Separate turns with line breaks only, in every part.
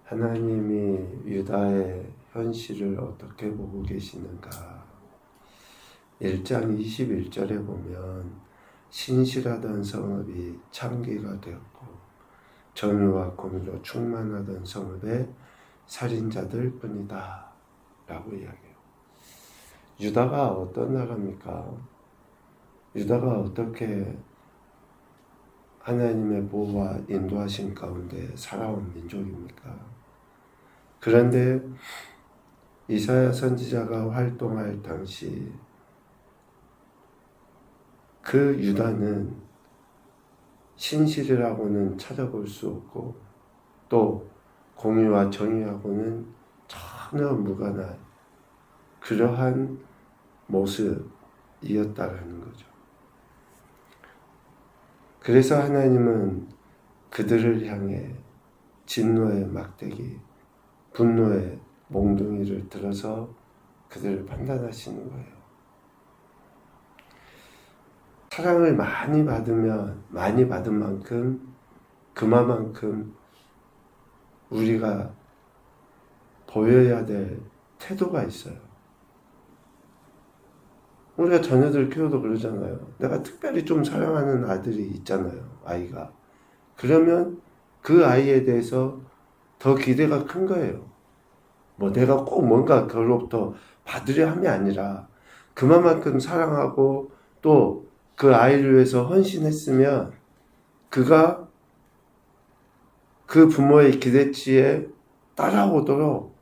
하나님이 유다의 현실을 어떻게 보고 계시는가? 1장 21절에 보면 신실하던 성읍이 창기가 되었고 정의와 공의로 충만하던 성읍의 살인자들 뿐이다 라고 이야기해요. 유다가 어떤 나라입니까? 유다가 어떻게 하나님의 보호와 인도하신 가운데 살아온 민족입니까? 그런데 이사야 선지자가 활동할 당시 그 유다는 신실이라고는 찾아볼 수 없고 또 공의와 정의하고는 전혀 무관한 그러한 모습이었다라는 거죠. 그래서 하나님은 그들을 향해 진노의 막대기, 분노의 몽둥이를 들어서 그들을 판단하시는 거예요. 사랑을 많이 받으면 많이 받은 만큼 그만큼 우리가 보여야 될 태도가 있어요. 우리가 자녀들 키워도 그러잖아요. 내가 특별히 좀 사랑하는 아들이 있잖아요. 아이가. 그러면 그 아이에 대해서 더 기대가 큰 거예요. 뭐 내가 꼭 뭔가 그로부터 받으려 함이 아니라 그만큼 사랑하고 또 그 아이를 위해서 헌신했으면 그가 그 부모의 기대치에 따라오도록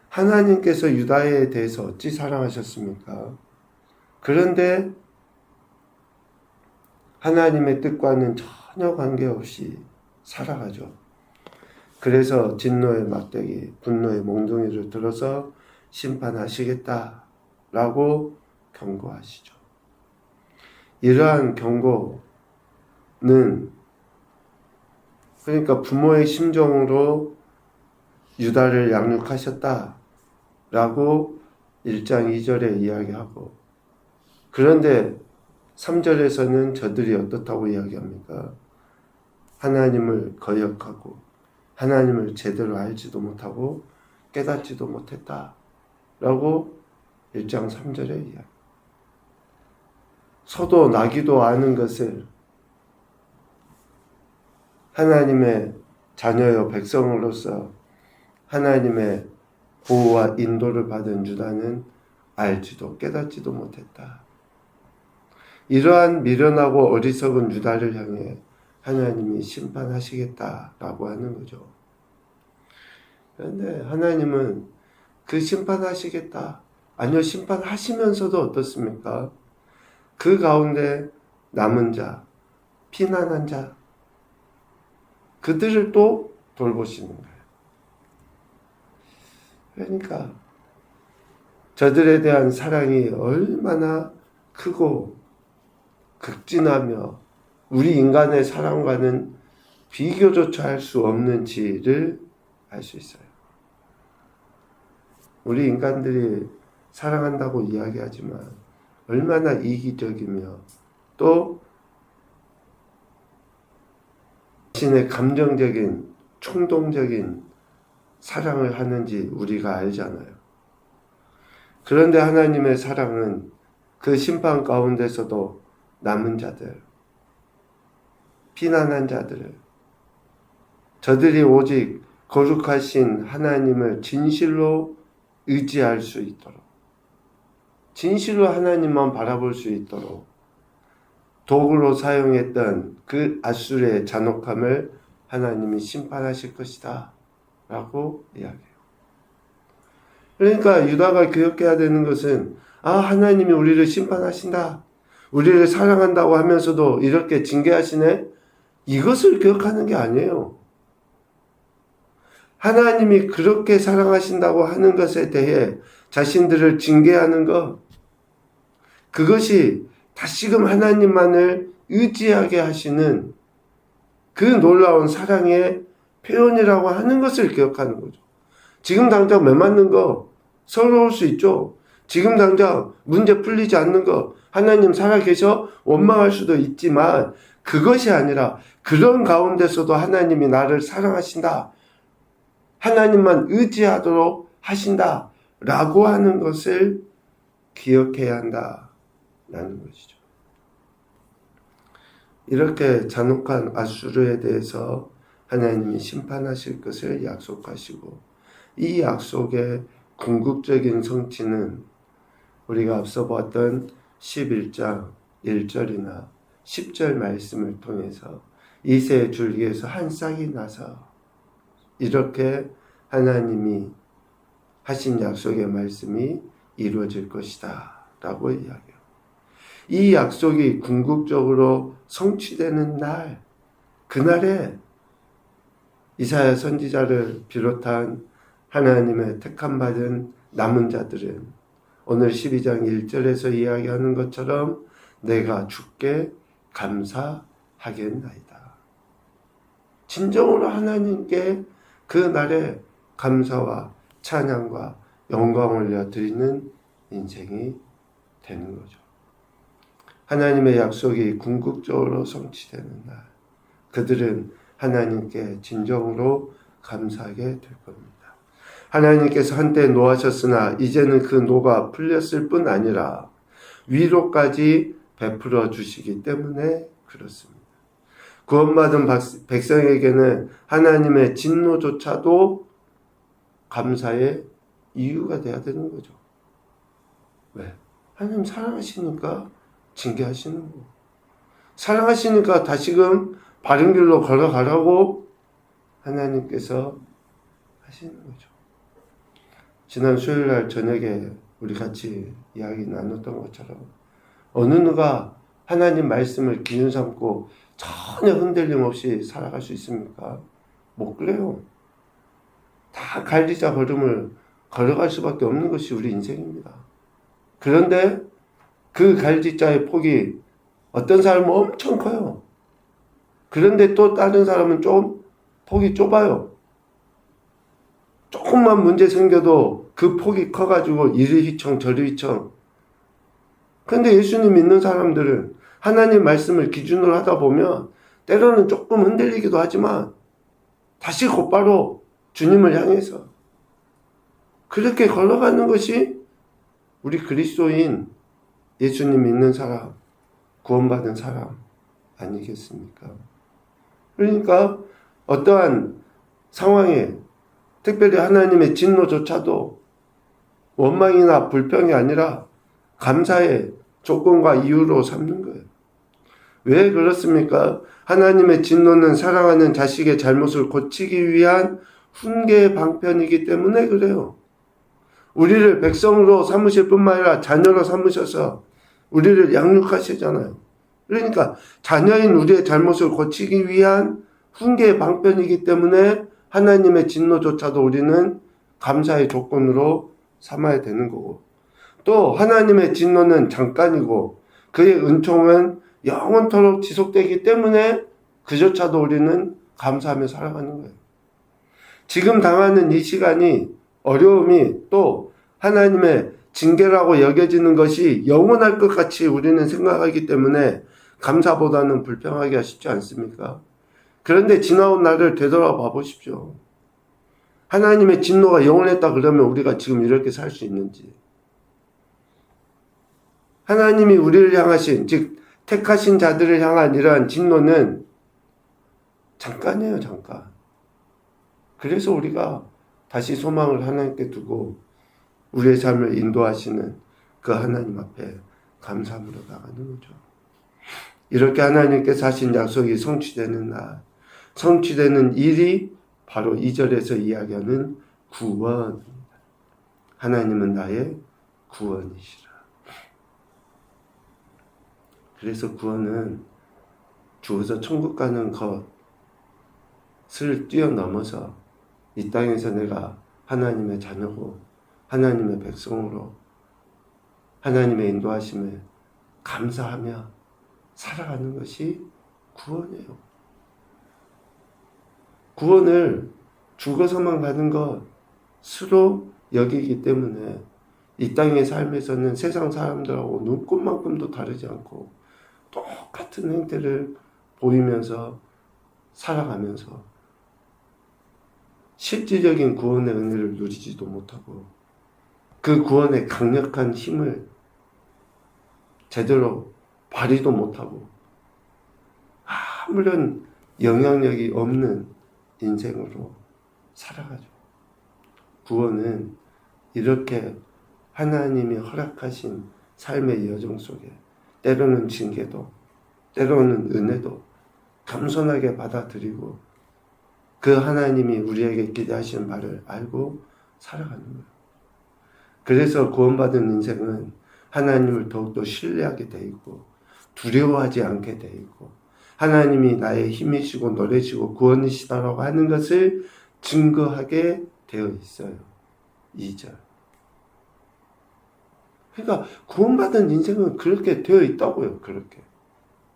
하나님께서 유다에 대해서 어찌 사랑하셨습니까? 그런데 하나님의 뜻과는 전혀 관계없이 살아가죠. 그래서 진노의 막대기, 분노의 몽둥이를 들어서 심판하시겠다라고 경고하시죠. 이러한 경고는 그러니까 부모의 심정으로 유다를 양육하셨다라고 1장 2절에 이야기하고 그런데 3절에서는 저들이 어떻다고 이야기합니까? 하나님을 거역하고 하나님을 제대로 알지도 못하고 깨닫지도 못했다라고 1장 3절에 이야기합니다. 소도 나기도 아는 것을 하나님의 자녀여 백성으로서 하나님의 보호와 인도를 받은 유다는 알지도 깨닫지도 못했다. 이러한 미련하고 어리석은 유다를 향해 하나님이 심판하시겠다라고 하는 거죠. 그런데 하나님은 그 심판하시겠다. 아니요, 심판하시면서도 어떻습니까? 그 가운데 남은 자, 피난한 자, 그들을 또 돌보시는 거예요. 그러니까 저들에 대한 사랑이 얼마나 크고 극진하며 우리 인간의 사랑과는 비교조차 할 수 없는지를 알 수 있어요. 우리 인간들이 사랑한다고 이야기하지만 얼마나 이기적이며 또 자신의 감정적인 충동적인 사랑을 하는지 우리가 알잖아요. 그런데 하나님의 사랑은 그 심판 가운데서도 남은 자들, 피난한 자들을 저들이 오직 거룩하신 하나님을 진실로 의지할 수 있도록 진실로 하나님만 바라볼 수 있도록 도구로 사용했던 그 앗술의 잔혹함을 하나님이 심판하실 것이다 라고 이야기해요. 그러니까 유다가 기억해야 되는 것은 하나님이 우리를 심판하신다. 우리를 사랑한다고 하면서도 이렇게 징계하시네. 이것을 기억하는 게 아니에요. 하나님이 그렇게 사랑하신다고 하는 것에 대해 자신들을 징계하는 것, 그것이 다시금 하나님만을 의지하게 하시는 그 놀라운 사랑의 표현이라고 하는 것을 기억하는 거죠. 지금 당장 매 맞는 거 서러울 수 있죠. 지금 당장 문제 풀리지 않는 거 하나님 살아계셔 원망할 수도 있지만 그것이 아니라 그런 가운데서도 하나님이 나를 사랑하신다 하나님만 의지하도록 하신다라고 하는 것을 기억해야 한다라는 것이죠. 이렇게 잔혹한 아수르에 대해서 하나님이 심판하실 것을 약속하시고, 이 약속의 궁극적인 성취는 우리가 앞서 봤던 11장 1절이나 10절 말씀을 통해서 이새의 줄기에서 한 싹이 나서, 이렇게 하나님이 하신 약속의 말씀이 이루어질 것이다 라고 이야기해요. 이 약속이 궁극적으로 성취되는 날, 그날에 이사야 선지자를 비롯한 하나님의 택함 받은 남은 자들은 오늘 12장 1절에서 이야기하는 것처럼 내가 주께 감사하겠나이다. 진정으로 하나님께 그 날에 감사와 찬양과 영광을 올려드리는 인생이 되는 거죠. 하나님의 약속이 궁극적으로 성취되는 날, 그들은 하나님께 진정으로 감사하게 될 겁니다. 하나님께서 한때 노하셨으나 이제는 그 노가 풀렸을 뿐 아니라 위로까지 베풀어 주시기 때문에 그렇습니다. 구원받은 백성에게는 하나님의 진노조차도 감사의 이유가 돼야 되는 거죠. 왜? 하나님 사랑하시니까 징계하시는 거. 사랑하시니까 다시금 바른 길로 걸어가라고 하나님께서 하시는 거죠. 지난 수요일날 저녁에 우리 같이 이야기 나눴던 것처럼 어느 누가 하나님 말씀을 기준 삼고 전혀 흔들림 없이 살아갈 수 있습니까? 못 그래요. 다 갈리자 걸음을 걸어갈 수밖에 없는 것이 우리 인생입니다. 그런데 그 갈지자의 폭이 어떤 사람은 엄청 커요. 그런데 또 다른 사람은 좀 폭이 좁아요. 조금만 문제 생겨도 그 폭이 커가지고 이리 휘청 저리 휘청. 그런데 예수님 믿는 사람들은 하나님 말씀을 기준으로 하다 보면 때로는 조금 흔들리기도 하지만 다시 곧바로 주님을 향해서 그렇게 걸어가는 것이 우리 그리스도인, 예수님 믿는 사람, 구원받은 사람 아니겠습니까? 그러니까 어떠한 상황에 특별히 하나님의 진노조차도 원망이나 불평이 아니라 감사의 조건과 이유로 삼는 거예요. 왜 그렇습니까? 하나님의 진노는 사랑하는 자식의 잘못을 고치기 위한 훈계의 방편이기 때문에 그래요. 우리를 백성으로 삼으실 뿐만 아니라 자녀로 삼으셔서 우리를 양육하시잖아요. 그러니까 자녀인 우리의 잘못을 고치기 위한 훈계의 방편이기 때문에 하나님의 진노조차도 우리는 감사의 조건으로 삼아야 되는 거고, 또 하나님의 진노는 잠깐이고 그의 은총은 영원토록 지속되기 때문에 그조차도 우리는 감사하며 살아가는 거예요. 지금 당하는 이 시간이, 어려움이 또 하나님의 징계라고 여겨지는 것이 영원할 것 같이 우리는 생각하기 때문에 감사보다는 불평하기가 쉽지 않습니까? 그런데 지나온 날을 되돌아봐 보십시오. 하나님의 진노가 영원했다 그러면 우리가 지금 이렇게 살 수 있는지. 하나님이 우리를 향하신, 즉 택하신 자들을 향한 이러한 진노는 잠깐이에요, 잠깐. 그래서 우리가 다시 소망을 하나님께 두고 우리의 삶을 인도하시는 그 하나님 앞에 감사함으로 나가는 거죠. 이렇게 하나님께서 하신 약속이 성취되는 날, 성취되는 일이 바로 2절에서 이야기하는 구원입니다. 하나님은 나의 구원이시라. 그래서 구원은 죽어서 천국 가는 것을 뛰어넘어서 이 땅에서 내가 하나님의 자녀고 하나님의 백성으로 하나님의 인도하심에 감사하며 살아가는 것이 구원이에요. 구원을 죽어서만 가는 것으로 여기기 때문에 이 땅의 삶에서는 세상 사람들하고 눈꽃만큼도 다르지 않고 똑같은 행태를 보이면서 살아가면서 실질적인 구원의 은혜를 누리지도 못하고 그 구원의 강력한 힘을 제대로 발휘도 못하고 아무런 영향력이 없는 인생으로 살아가죠. 구원은 이렇게 하나님이 허락하신 삶의 여정 속에 때로는 징계도 때로는 은혜도 겸손하게 받아들이고 그 하나님이 우리에게 기대하신 바를 알고 살아가는 거예요. 그래서 구원받은 인생은 하나님을 더욱더 신뢰하게 돼 있고 두려워하지 않게 돼 있고 하나님이 나의 힘이시고 노래시고 구원이시다라고 하는 것을 증거하게 되어 있어요. 2절. 그러니까 구원받은 인생은 그렇게 되어 있다고요. 그렇게.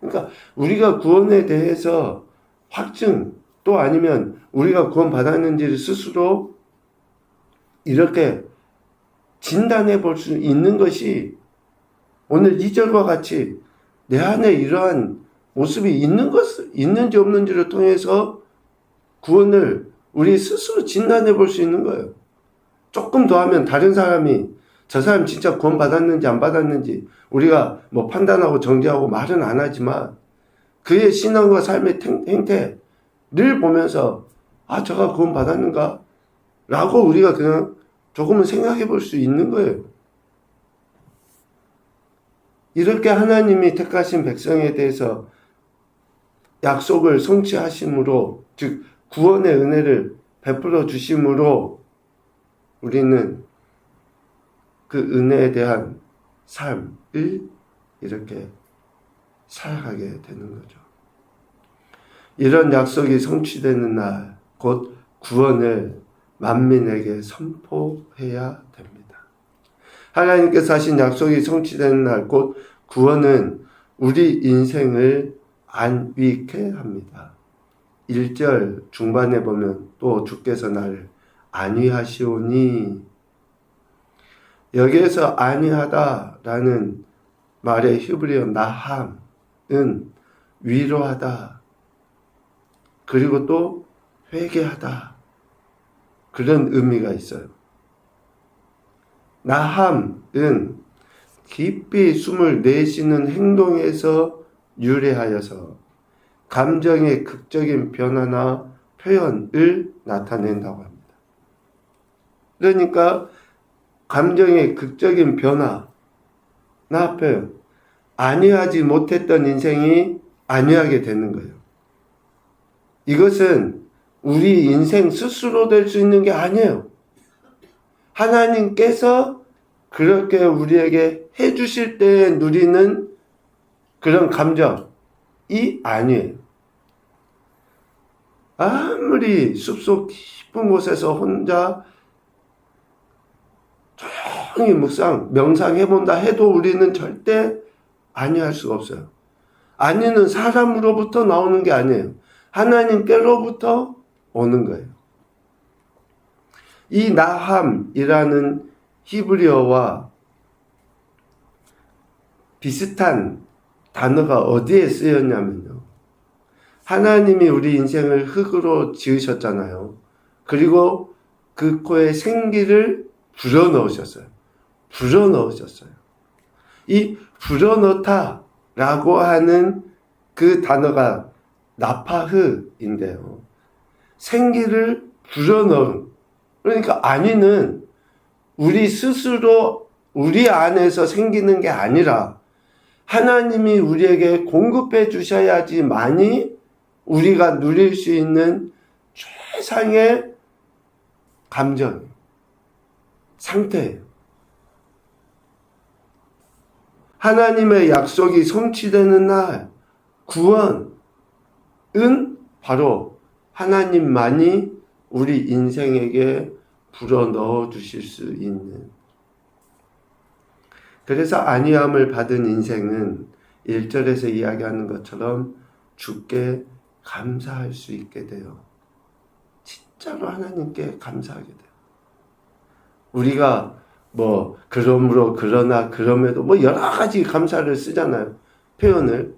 그러니까 우리가 구원에 대해서 확증 또 아니면 우리가 구원받았는지를 스스로 이렇게 진단해 볼 수 있는 것이 오늘 2절과 같이 내 안에 이러한 모습이 있는지 없는지를 통해서 구원을 우리 스스로 진단해 볼 수 있는 거예요. 조금 더 하면 다른 사람이 저 사람 진짜 구원 받았는지 안 받았는지 우리가 뭐 판단하고 정죄하고 말은 안 하지만 그의 신앙과 삶의 행태를 보면서 아 저가 구원 받았는가? 라고 우리가 그냥 조금은 생각해 볼 수 있는 거예요. 이렇게 하나님이 택하신 백성에 대해서 약속을 성취하심으로 즉 구원의 은혜를 베풀어 주심으로 우리는 그 은혜에 대한 삶을 이렇게 살아가게 되는 거죠. 이런 약속이 성취되는 날 곧 구원을 만민에게 선포해야 됩니다. 하나님께서 하신 약속이 성취되는 날 곧 구원은 우리 인생을 안위케 합니다. 1절 중반에 보면 또 주께서 나를 안위하시오니 여기에서 안위하다라는 말의 히브리어 나함은 위로하다 그리고 또 회개하다 그런 의미가 있어요. 나함은 깊이 숨을 내쉬는 행동에서 유래하여서 감정의 극적인 변화나 표현을 나타낸다고 합니다. 그러니까 감정의 극적인 변화나 표현, 안위하지 못했던 인생이 안위하게 되는 거예요. 이것은 우리 인생 스스로 될 수 있는 게 아니에요. 하나님께서 그렇게 우리에게 해주실 때 누리는 그런 감정이 아니에요. 아무리 숲속 깊은 곳에서 혼자 조용히 명상해본다 해도 우리는 절대 안위할 수가 없어요. 안위는 사람으로부터 나오는 게 아니에요. 하나님께로부터 오는 거예요. 이 나함이라는 히브리어와 비슷한 단어가 어디에 쓰였냐면요. 하나님이 우리 인생을 흙으로 지으셨잖아요. 그리고 그 코에 생기를 불어넣으셨어요. 이 불어넣다라고 하는 그 단어가 나파흐인데요. 생기를 불어넣은 그러니까 안위는 우리 스스로 우리 안에서 생기는 게 아니라 하나님이 우리에게 공급해 주셔야지만이 우리가 누릴 수 있는 최상의 감정, 상태예요. 하나님의 약속이 성취되는 날 구원은 바로 하나님만이 우리 인생에게 불어넣어 주실 수 있는 그래서 안위함을 받은 인생은 1절에서 이야기하는 것처럼 주께 감사할 수 있게 돼요. 진짜로 하나님께 감사하게 돼요. 우리가 뭐 그러므로 그러나 그럼에도 뭐 여러 가지 감사를 쓰잖아요. 표현을.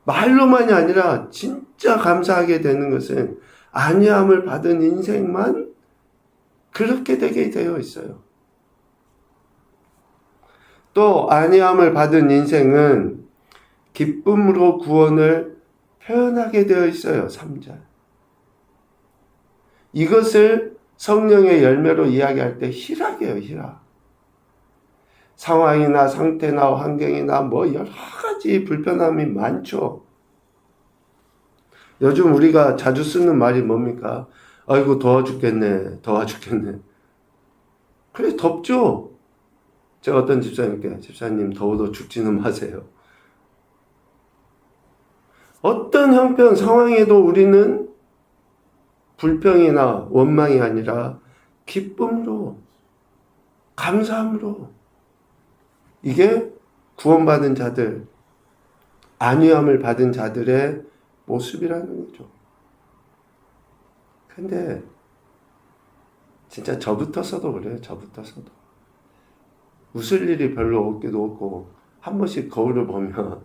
말로만이 아니라 진짜 감사하게 되는 것은 안위함을 받은 인생만 그렇게 되게 되어 있어요. 또 안위함을 받은 인생은 기쁨으로 구원을 표현하게 되어 있어요. 3절. 이것을 성령의 열매로 이야기할 때 희락이에요. 희락. 상황이나 상태나 환경이나 뭐 여러 가지 불편함이 많죠. 요즘 우리가 자주 쓰는 말이 뭡니까? 아이고 더워 죽겠네. 더워 죽겠네. 그래 덥죠. 제가 어떤 집사님께 집사님 더워도 죽지는 마세요. 어떤 형편 상황에도 우리는 불평이나 원망이 아니라 기쁨으로 감사함으로 이게 구원받은 자들 안위함을 받은 자들의 모습이라는 거죠. 근데 진짜 저부터서도 그래요. 저부터서도 웃을 일이 별로 없기도 없고 한 번씩 거울을 보면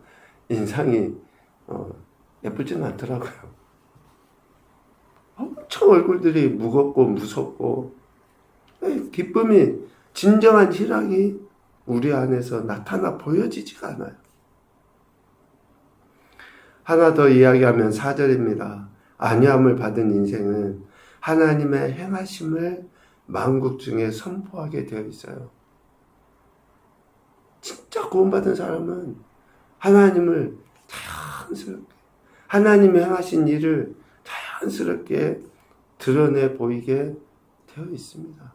인상이 예쁘지는 않더라고요. 엄청 얼굴들이 무겁고 무섭고 기쁨이 진정한 희락이 우리 안에서 나타나 보여지지가 않아요. 하나 더 이야기하면 4절입니다. 안위함을 받은 인생은 하나님의 행하심을 만국 중에 선포하게 되어 있어요. 진짜 구원받은 사람은 하나님을 자연스럽게 하나님이 행하신 일을 자연스럽게 드러내 보이게 되어 있습니다.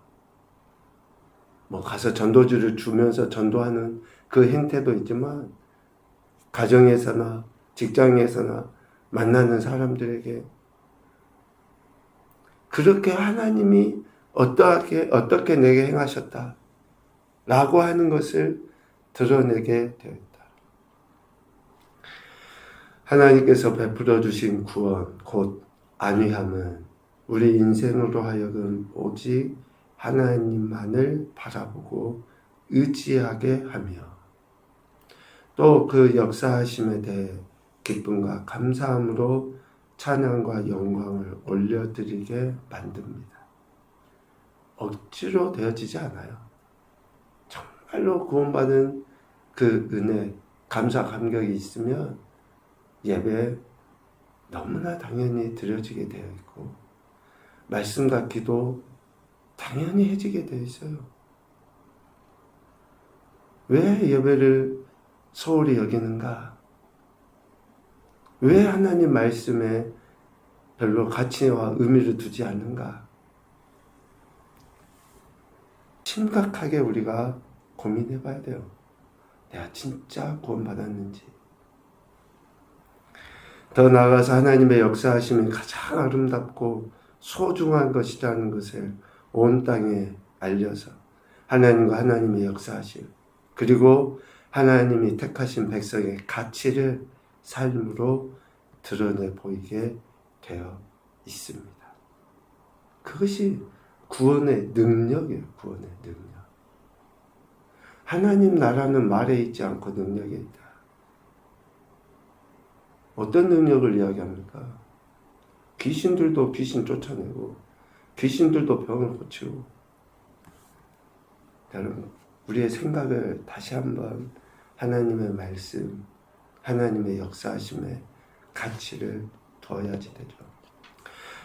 뭐 가서 전도지를 주면서 전도하는 그 행태도 있지만 가정에서나 직장에서나 만나는 사람들에게 그렇게 하나님이 어떻게 내게 행하셨다 라고 하는 것을 드러내게 되어 있다. 하나님께서 베풀어 주신 구원 곧 안위함은 우리 인생으로 하여금 오직 하나님만을 바라보고 의지하게 하며 또 그 역사하심에 대해 기쁨과 감사함으로 찬양과 영광을 올려드리게 만듭니다. 억지로 되어지지 않아요. 정말로 구원받은 그 은혜, 감사, 감격이 있으면 예배 너무나 당연히 드려지게 되어 있고 말씀과 기도 당연히 해지게 되어 있어요. 왜 예배를 소홀히 여기는가? 왜 하나님 말씀에 별로 가치와 의미를 두지 않는가? 심각하게 우리가 고민해 봐야 돼요. 내가 진짜 구원받았는지. 더 나아가서 하나님의 역사하심이 가장 아름답고 소중한 것이라는 것을 온 땅에 알려서 하나님과 하나님의 역사하심 그리고 하나님이 택하신 백성의 가치를 삶으로 드러내 보이게 되어 있습니다. 그것이 구원의 능력이에요. 구원의 능력. 하나님 나라는 말에 있지 않고 능력에 있다. 어떤 능력을 이야기합니까? 귀신들도 귀신 쫓아내고 귀신들도 병을 고치고 여러분 우리의 생각을 다시 한번 하나님의 말씀 하나님의 역사하심의 가치를 둬야지 되죠.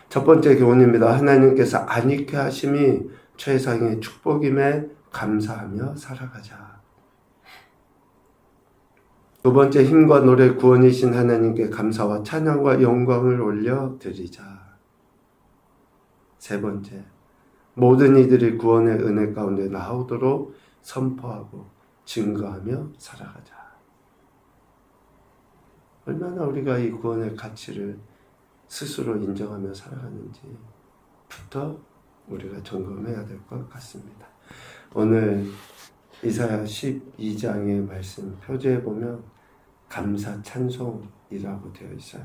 첫 번째 교훈입니다. 하나님께서 안익게 하심이 최상의 축복임에 감사하며 살아가자. 두 번째 힘과 노래 구원이신 하나님께 감사와 찬양과 영광을 올려드리자. 세 번째 모든 이들이 구원의 은혜 가운데 나오도록 선포하고 증거하며 살아가자. 얼마나 우리가 이 구원의 가치를 스스로 인정하며 살아가는지부터 우리가 점검해야 될 것 같습니다. 오늘 이사야 12장의 말씀 표제에 보면 감사 찬송이라고 되어 있어요.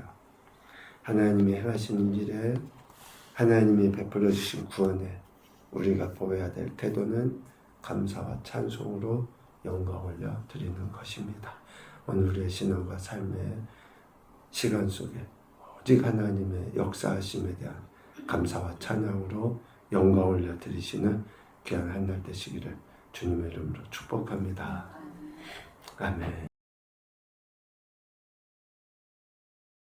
하나님이 행하신 일에 하나님이 베풀어 주신 구원에 우리가 보여야 될 태도는 감사와 찬송으로 영광 올려 드리는 것입니다. 오늘 우리의 신앙과 삶의 시간 속에 오직 하나님의 역사하심에 대한 감사와 찬양으로 영광 올려드리시는 귀한 한 날 되시기를 주님의 이름으로 축복합니다. 아멘.